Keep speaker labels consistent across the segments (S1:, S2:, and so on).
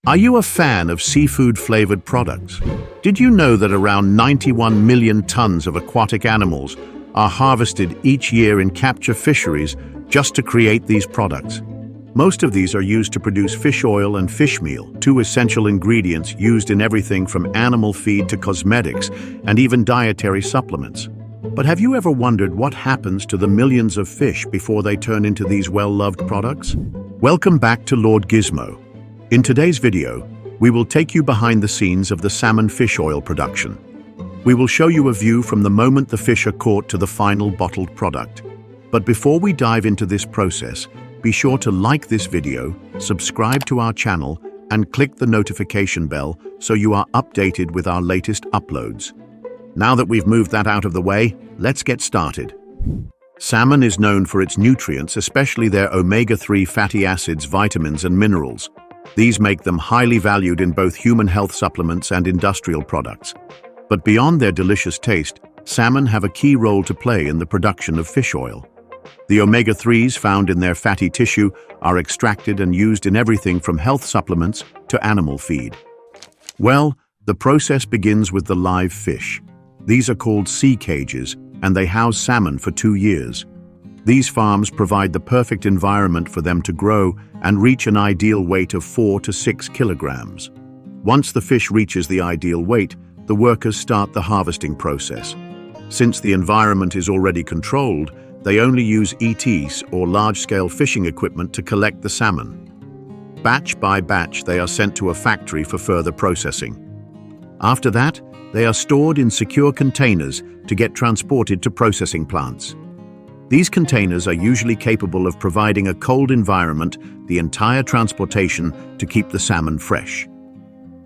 S1: Are you a fan of seafood-flavored products? Did you know that around 91 million tons of aquatic animals are harvested each year in capture fisheries just to create these products? Most of these are used to produce fish oil and fish meal, two essential ingredients used in everything from animal feed to cosmetics and even dietary supplements. But have you ever wondered what happens to the millions of fish before they turn into these well-loved products? Welcome back to Lord Gizmo. In today's video, we will take you behind the scenes of the salmon fish oil production. We will show you a view from the moment the fish are caught to the final bottled product. But before we dive into this process, be sure to like this video, subscribe to our channel, and click the notification bell so you are updated with our latest uploads. Now that we've moved that out of the way, let's get started. Salmon is known for its nutrients, especially their omega-3 fatty acids, vitamins, and minerals. These make them highly valued in both human health supplements and industrial products. But beyond their delicious taste, salmon have a key role to play in the production of fish oil. The omega-3s found in their fatty tissue are extracted and used in everything from health supplements to animal feed. Well, the process begins with the live fish. These are called sea cages, and they house salmon for 2 years. These farms provide the perfect environment for them to grow and reach an ideal weight of 4 to 6 kilograms. Once the fish reaches the ideal weight, the workers start the harvesting process. Since the environment is already controlled, they only use ETs or large-scale fishing equipment to collect the salmon. Batch by batch, they are sent to a factory for further processing. After that, they are stored in secure containers to get transported to processing plants. These containers are usually capable of providing a cold environment the entire transportation to keep the salmon fresh.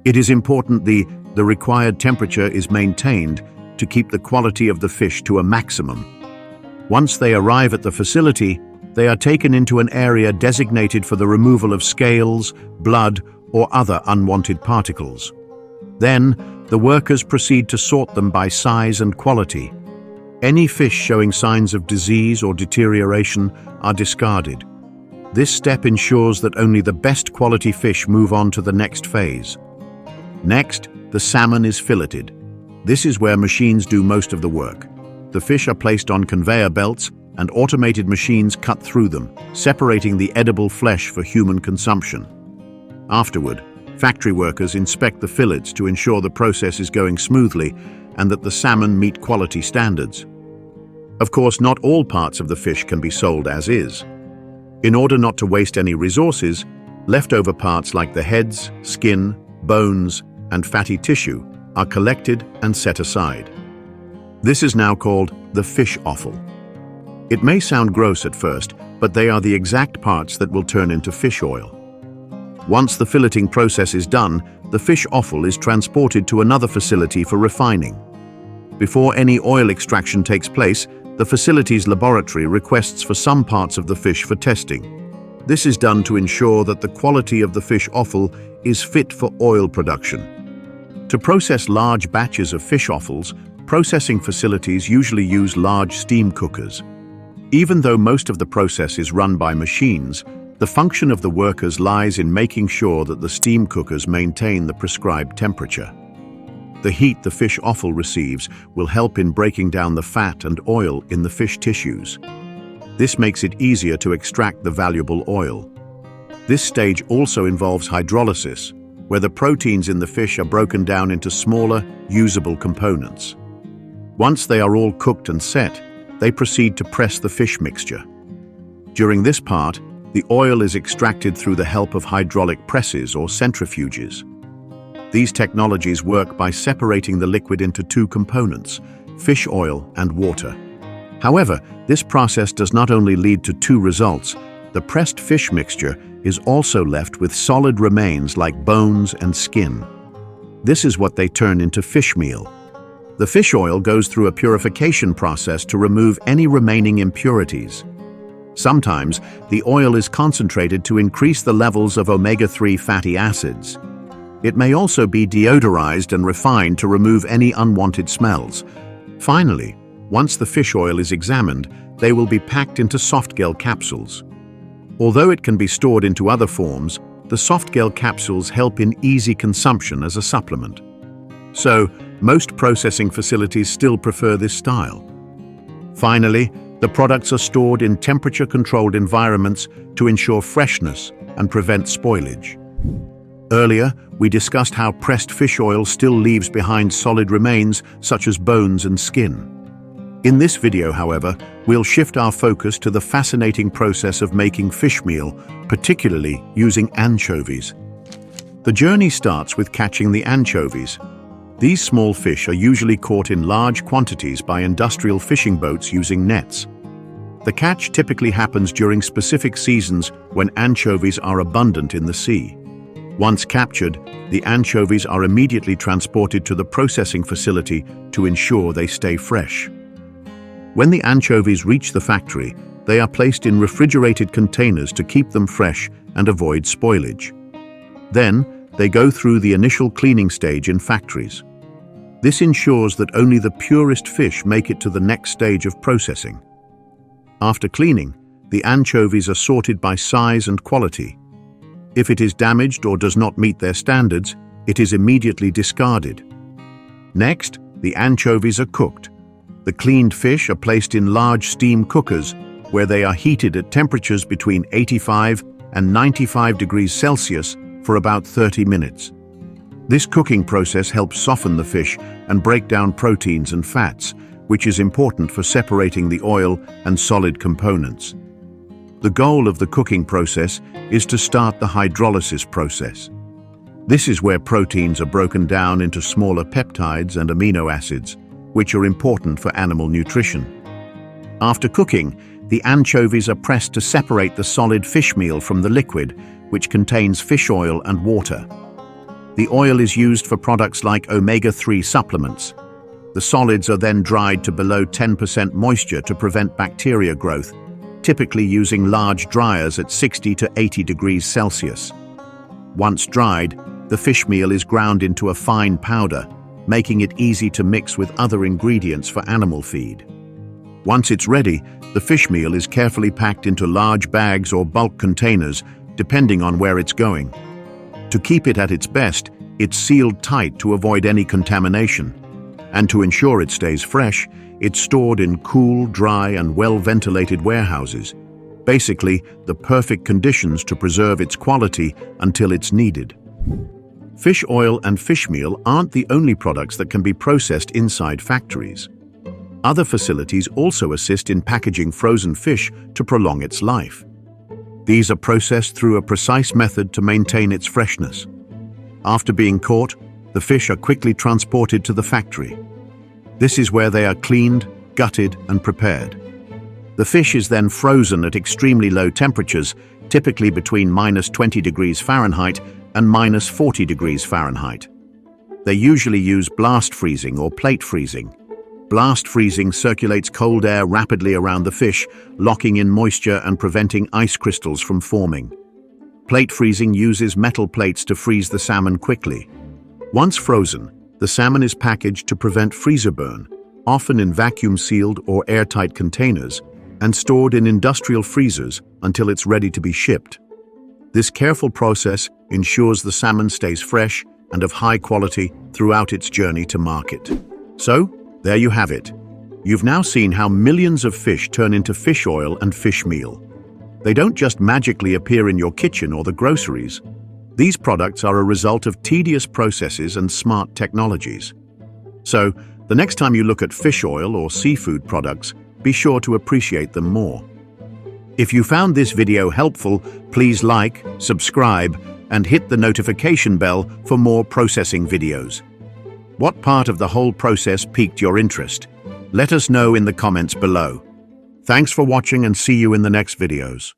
S1: It is important the required temperature is maintained to keep the quality of the fish to a maximum. Once they arrive at the facility, they are taken into an area designated for the removal of scales, blood, or other unwanted particles. Then, the workers proceed to sort them by size and quality. Any fish showing signs of disease or deterioration are discarded. This step ensures that only the best quality fish move on to the next phase. Next, the salmon is filleted. This is where machines do most of the work. The fish are placed on conveyor belts and automated machines cut through them, separating the edible flesh for human consumption. Afterward, factory workers inspect the fillets to ensure the process is going smoothly and that the salmon meet quality standards. Of course, not all parts of the fish can be sold as is. In order not to waste any resources, leftover parts like the heads, skin, bones, and fatty tissue are collected and set aside. This is now called the fish offal. It may sound gross at first, but they are the exact parts that will turn into fish oil. Once the filleting process is done, the fish offal is transported to another facility for refining. Before any oil extraction takes place, the facility's laboratory requests for some parts of the fish for testing. This is done to ensure that the quality of the fish offal is fit for oil production. To process large batches of fish offals, processing facilities usually use large steam cookers. Even though most of the process is run by machines, the function of the workers lies in making sure that the steam cookers maintain the prescribed temperature. The heat the fish offal receives will help in breaking down the fat and oil in the fish tissues. This makes it easier to extract the valuable oil. This stage also involves hydrolysis, where the proteins in the fish are broken down into smaller, usable components. Once they are all cooked and set, they proceed to press the fish mixture. During this part, the oil is extracted through the help of hydraulic presses or centrifuges. These technologies work by separating the liquid into two components, fish oil and water. However, this process does not only lead to two results. The pressed fish mixture is also left with solid remains like bones and skin. This is what they turn into fish meal. The fish oil goes through a purification process to remove any remaining impurities. Sometimes, the oil is concentrated to increase the levels of omega-3 fatty acids. It may also be deodorized and refined to remove any unwanted smells. Finally, once the fish oil is examined, they will be packed into softgel capsules. Although it can be stored into other forms, the soft-gel capsules help in easy consumption as a supplement. So, most processing facilities still prefer this style. Finally, the products are stored in temperature-controlled environments to ensure freshness and prevent spoilage. Earlier, we discussed how pressed fish oil still leaves behind solid remains such as bones and skin. In this video, however, we'll shift our focus to the fascinating process of making fish meal, particularly using anchovies. The journey starts with catching the anchovies. These small fish are usually caught in large quantities by industrial fishing boats using nets. The catch typically happens during specific seasons when anchovies are abundant in the sea. Once captured, the anchovies are immediately transported to the processing facility to ensure they stay fresh. When the anchovies reach the factory, they are placed in refrigerated containers to keep them fresh and avoid spoilage. Then, they go through the initial cleaning stage in factories. This ensures that only the purest fish make it to the next stage of processing. After cleaning, the anchovies are sorted by size and quality. If it is damaged or does not meet their standards, it is immediately discarded. Next, the anchovies are cooked. The cleaned fish are placed in large steam cookers where they are heated at temperatures between 85 and 95 degrees Celsius for about 30 minutes. This cooking process helps soften the fish and break down proteins and fats, which is important for separating the oil and solid components. The goal of the cooking process is to start the hydrolysis process. This is where proteins are broken down into smaller peptides and amino acids, which are important for animal nutrition. After cooking, the anchovies are pressed to separate the solid fish meal from the liquid, which contains fish oil and water. The oil is used for products like omega-3 supplements. The solids are then dried to below 10% moisture to prevent bacteria growth, typically using large dryers at 60 to 80 degrees Celsius. Once dried, the fish meal is ground into a fine powder, making it easy to mix with other ingredients for animal feed. Once it's ready, the fish meal is carefully packed into large bags or bulk containers, depending on where it's going. To keep it at its best, it's sealed tight to avoid any contamination. And to ensure it stays fresh, it's stored in cool, dry, and well-ventilated warehouses. Basically, the perfect conditions to preserve its quality until it's needed. Fish oil and fish meal aren't the only products that can be processed inside factories. Other facilities also assist in packaging frozen fish to prolong its life. These are processed through a precise method to maintain its freshness. After being caught, the fish are quickly transported to the factory. This is where they are cleaned, gutted, and prepared. The fish is then frozen at extremely low temperatures, typically between -20 degrees Fahrenheit and -40 degrees Fahrenheit. They usually use blast freezing or plate freezing. Blast freezing circulates cold air rapidly around the fish, locking in moisture and preventing ice crystals from forming. Plate freezing uses metal plates to freeze the salmon quickly. Once frozen, the salmon is packaged to prevent freezer burn, often in vacuum-sealed or airtight containers, and stored in industrial freezers until it's ready to be shipped. This careful process ensures the salmon stays fresh and of high quality throughout its journey to market. So, there you have it. You've now seen how millions of fish turn into fish oil and fish meal. They don't just magically appear in your kitchen or the groceries. These products are a result of tedious processes and smart technologies. So, the next time you look at fish oil or seafood products, be sure to appreciate them more. If you found this video helpful, please like, subscribe, and hit the notification bell for more processing videos. What part of the whole process piqued your interest? Let us know in the comments below. Thanks for watching and see you in the next videos.